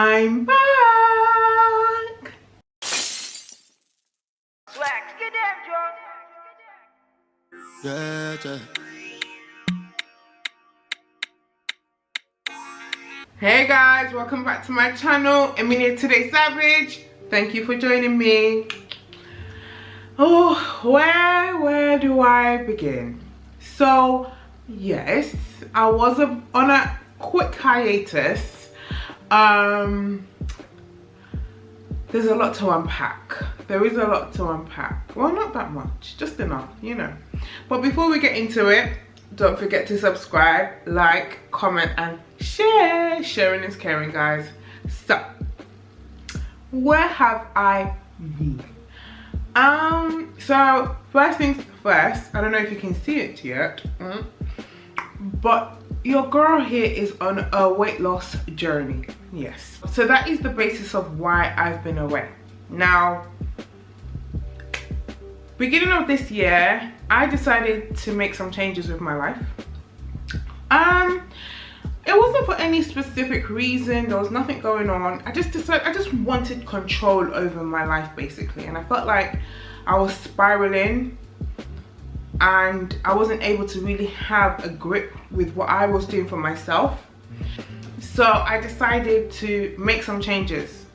I'm back. Hey guys, welcome back to my channel. Msysavage. Thank you for joining me. Oh, where do I begin? So yes, I was on a quick hiatus. There's a lot to unpack. There is a lot to unpack. Well, not that much, just enough, you know. But before we get into it, don't forget to subscribe, like, comment, and share. Sharing is caring, guys. So, where have I been? So first things first, I don't know if you can see it yet, but your girl here is on a weight loss journey. Yes, so that is the basis of why I've been away. Now, beginning of this year, I decided to make some changes with my life. It wasn't for any specific reason. There was nothing going on. I just wanted control over my life, basically, and I felt like I was spiraling and I wasn't able to really have a grip with what I was doing for myself. So I decided to make some changes,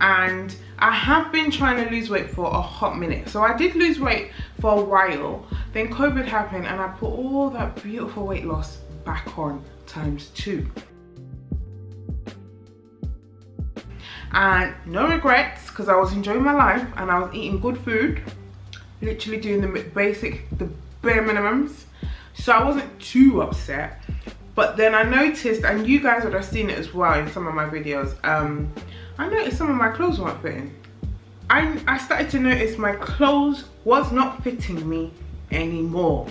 and I have been trying to lose weight for a hot minute. So I did lose weight for a while, then COVID happened and I put all that beautiful weight loss back on ×2. And no regrets, because I was enjoying my life and I was eating good food, literally doing the bare minimums. So I wasn't too upset. But then I noticed, and you guys would have seen it as well in some of my videos, I noticed some of my clothes weren't fitting. I started to notice my clothes was not fitting me anymore.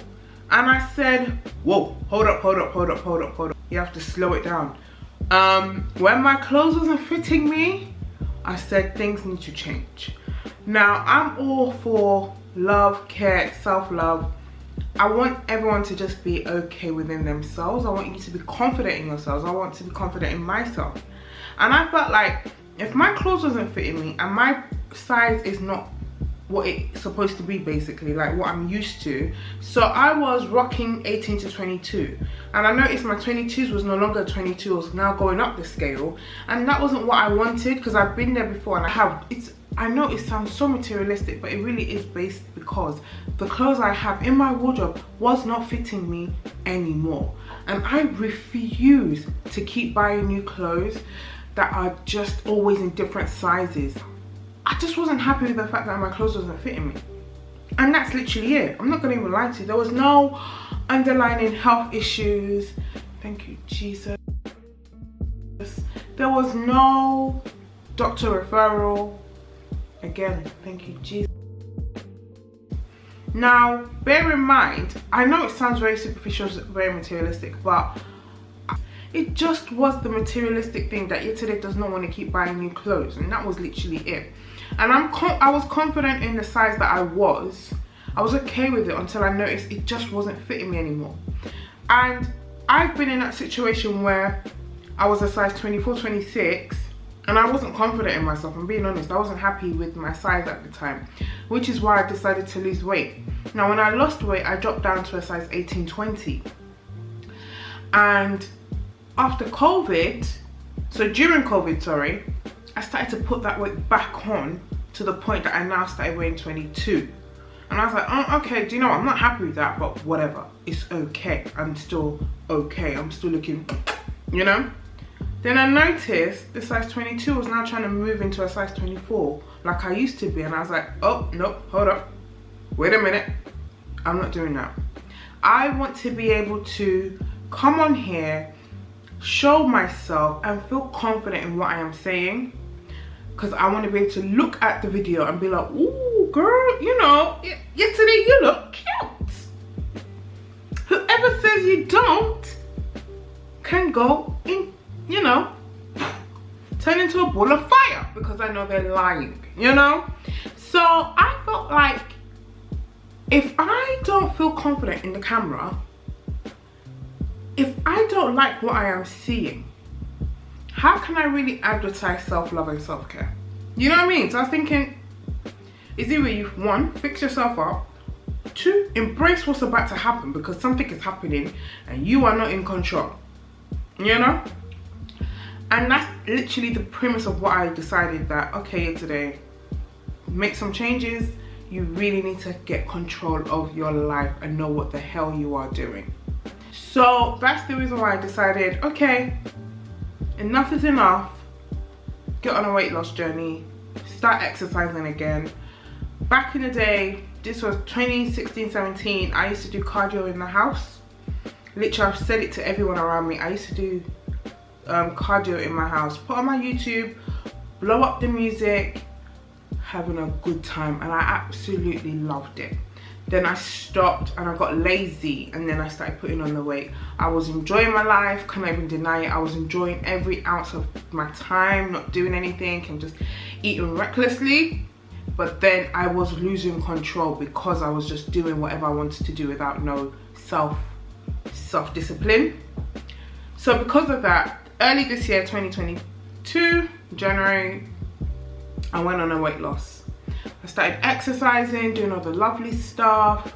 And I said, whoa, hold up. You have to slow it down. When my clothes wasn't fitting me, I said things need to change. Now, I'm all for love, care, self-love. I want everyone to just be okay within themselves. I want you to be confident in yourselves. I want to be confident in myself. And I felt like if my clothes wasn't fitting me and my size is not what it's supposed to be, basically, like what I'm used to. So I was rocking 18 to 22. And I noticed my 22s was no longer 22, it was now going up the scale. And that wasn't what I wanted, because I've been there before and I know it sounds so materialistic, but it really is based because the clothes I have in my wardrobe was not fitting me anymore. And I refuse to keep buying new clothes that are just always in different sizes. I just wasn't happy with the fact that my clothes wasn't fitting me. And that's literally it. I'm not gonna even lie to you. There was no underlying health issues. Thank you, Jesus. There was no doctor referral. Again, thank you, Jesus. Now, bear in mind, I know it sounds very superficial, very materialistic, but it just was the materialistic thing that yesterday does not want to keep buying new clothes, and that was literally it. And I was confident in the size that I was okay with it until I noticed it just wasn't fitting me anymore. And I've been in that situation where I was a size 24, 26, and I wasn't confident in myself. I'm being honest, I wasn't happy with my size at the time, which is why I decided to lose weight. Now, when I lost weight, I dropped down to a size 18, 20. And after COVID, so during COVID, sorry, I started to put that weight back on to the point that I now started weighing 22. And I was like, oh, okay, do you know what? I'm not happy with that, but whatever. It's okay. I'm still okay. I'm still looking, you know? Then I noticed the size 22 was now trying to move into a size 24 like I used to be. And I was like, oh, nope, hold up. Wait a minute. I'm not doing that. I want to be able to come on here, show myself and feel confident in what I am saying, because I want to be able to look at the video and be like, ooh, girl, you know, yesterday you look cute. Whoever says you don't can go in, you know, turn into a ball of fire, because I know they're lying, you know. So I felt like if I don't feel confident in the camera, if I don't like what I am seeing, how can I really advertise self-love and self-care? You know what I mean? So I was thinking, is either you, one, fix yourself up, two, embrace what's about to happen, because something is happening and you are not in control, you know? And that's literally the premise of what I decided, that okay, today, make some changes. You really need to get control of your life and know what the hell you are doing. So that's the reason why I decided, okay, enough is enough. Get on a weight loss journey, start exercising again. Back in the day, this was 2016-17, I used to do cardio in the house. Literally, I've said it to everyone around me. I used to do cardio in my house, put on my YouTube, blow up the music, having a good time, and I absolutely loved it. Then I stopped and I got lazy, and then I started putting on the weight. I was enjoying my life, can't even deny it. I was enjoying every ounce of my time, not doing anything and just eating recklessly. But then I was losing control because I was just doing whatever I wanted to do without no self-discipline. So because of that, early this year, 2022, January, I went on a weight loss. I started exercising, doing all the lovely stuff,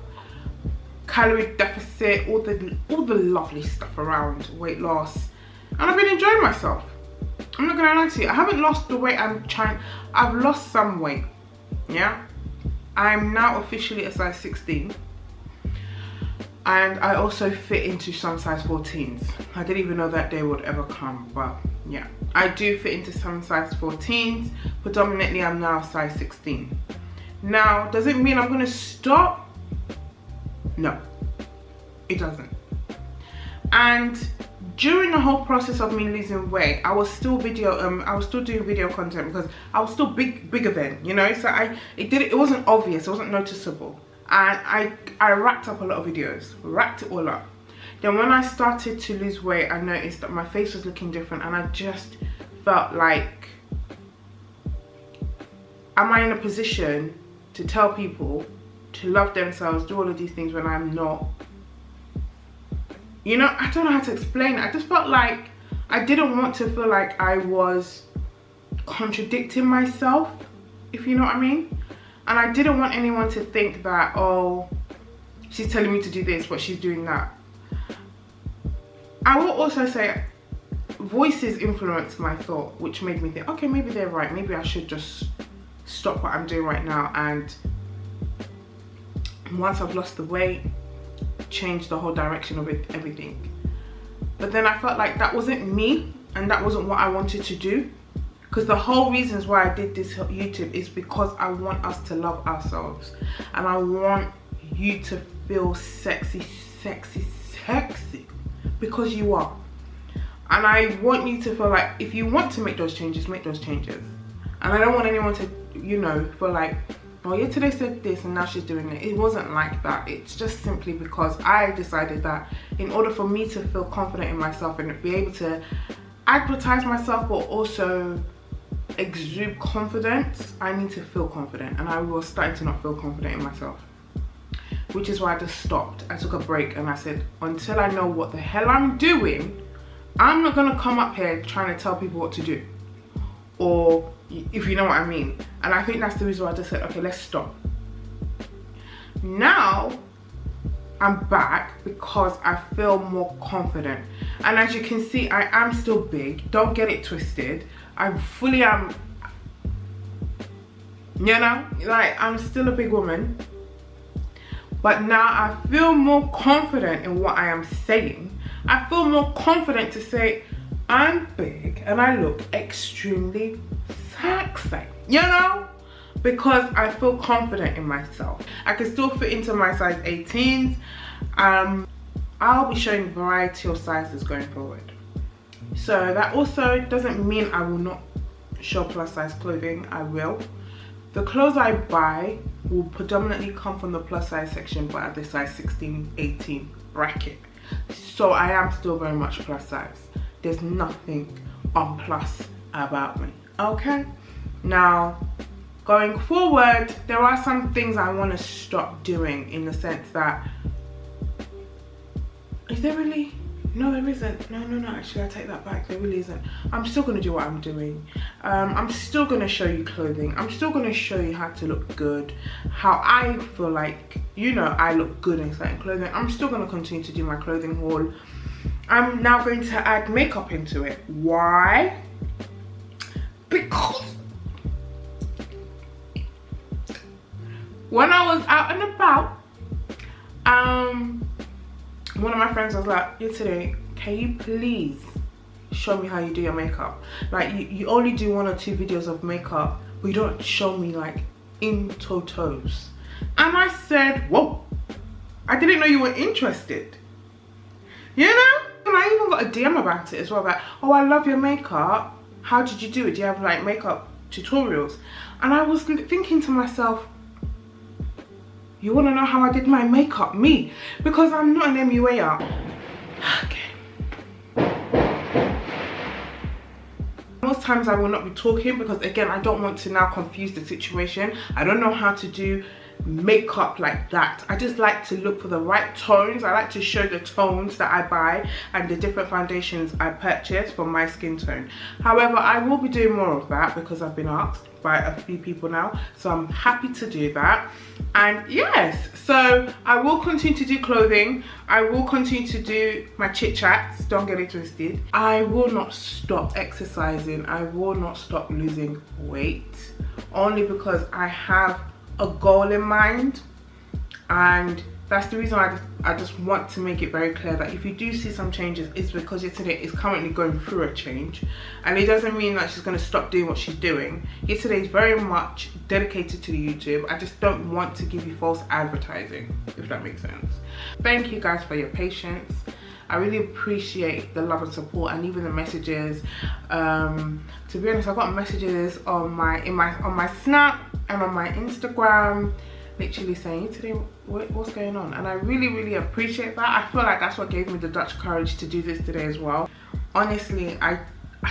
calorie deficit, all the lovely stuff around weight loss, and I've been enjoying myself. I'm not gonna lie to you, I haven't lost the weight I've lost some weight, yeah? I'm now officially a size 16, and I also fit into some size 14s. I didn't even know that day would ever come, but yeah. I do fit into some size 14s. Predominantly, I'm now size 16. Now, does it mean I'm gonna stop? No, it doesn't. And during the whole process of me losing weight, I was still doing video content because I was still bigger then, you know. So it wasn't obvious, it wasn't noticeable. And I racked up a lot of videos, racked it all up. Then when I started to lose weight, I noticed that my face was looking different, and I just felt like, am I in a position to tell people to love themselves, do all of these things when I'm not? You know, I don't know how to explain it. I just felt like I didn't want to feel like I was contradicting myself, if you know what I mean. And I didn't want anyone to think that, oh, she's telling me to do this, but she's doing that. I will also say, voices influenced my thought, which made me think, okay, maybe they're right. Maybe I should just stop what I'm doing right now, and once I've lost the weight, change the whole direction of everything. But then I felt like that wasn't me, and that wasn't what I wanted to do. Because the whole reasons why I did this YouTube is because I want us to love ourselves. And I want you to feel sexy, sexy, sexy. Because you are. And I want you to feel like, if you want to make those changes, make those changes. And I don't want anyone to, you know, feel like, oh, yeah, today said this and now she's doing it. It wasn't like that. It's just simply because I decided that in order for me to feel confident in myself and be able to advertise myself, but also exude confidence, I need to feel confident. And I was starting to not feel confident in myself, which is why I just stopped. I took a break and I said, until I know what the hell I'm doing, I'm not gonna come up here trying to tell people what to do, or if you know what I mean. And I think that's the reason why I just said, okay, let's stop. Now I'm back because I feel more confident. And as you can see, I am still big. Don't get it twisted. I fully am, you know, like I'm still a big woman. But now I feel more confident in what I am saying. I feel more confident to say I'm big and I look extremely sexy, you know? Because I feel confident in myself. I can still fit into my size 18s. I'll be showing a variety of sizes going forward. So that also doesn't mean I will not show plus size clothing. I will. The clothes I buy will predominantly come from the plus size section, but at the size 16, 18 bracket. So I am still very much plus size. There's nothing on plus about me, okay? Now, going forward, there are some things I want to stop doing, in the sense that, is there really No, there isn't. No, actually I take that back. There really isn't. I'm still going to do what I'm doing. I'm still going to show you clothing. I'm still going to show you how to look good, how I feel like, you know, I look good in certain clothing. I'm still going to continue to do my clothing haul. I'm now going to add makeup into it. Why? Because when I was out and about, one of my friends was like, "Yeah, today, can you please show me how you do your makeup? Like, you only do 1 or 2 videos of makeup, but you don't show me like in totos." And I said, whoa, I didn't know you were interested. You know? And I even got a DM about it as well, like, "Oh, I love your makeup. How did you do it? Do you have like makeup tutorials?" And I was thinking to myself, you want to know how I did my makeup? Me, because I'm not an MUAer. Okay. Most times I will not be talking because, again, I don't want to now confuse the situation. I don't know how to do makeup like that. I just like to look for the right tones. I like to show the tones that I buy and the different foundations I purchase for my skin tone. However, I will be doing more of that because I've been asked by a few people now, so I'm happy to do that. And yes, so I will continue to do clothing. I will continue to do my chit chats, don't get it twisted. I will not stop exercising. I will not stop losing weight, only because I have a goal in mind, and that's the reason I just want to make it very clear that if you do see some changes, it's because Yesterday is currently going through a change, and it doesn't mean that she's going to stop doing what she's doing. Yesterday is very much dedicated to the YouTube. I just don't want to give you false advertising, if that makes sense. Thank you guys for your patience. I really appreciate the love and support, and even the messages. To be honest, I got messages on my Snap and on my Instagram, literally saying, "Today, what's going on?" And I really appreciate that. I feel like that's what gave me the Dutch courage to do this today as well. Honestly, I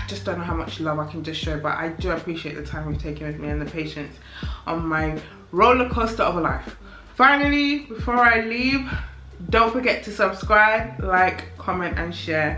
just don't know how much love I can just show, but I do appreciate the time you've taken with me and the patience on my roller coaster of a life. Finally, before I leave, don't forget to subscribe, like, comment and share.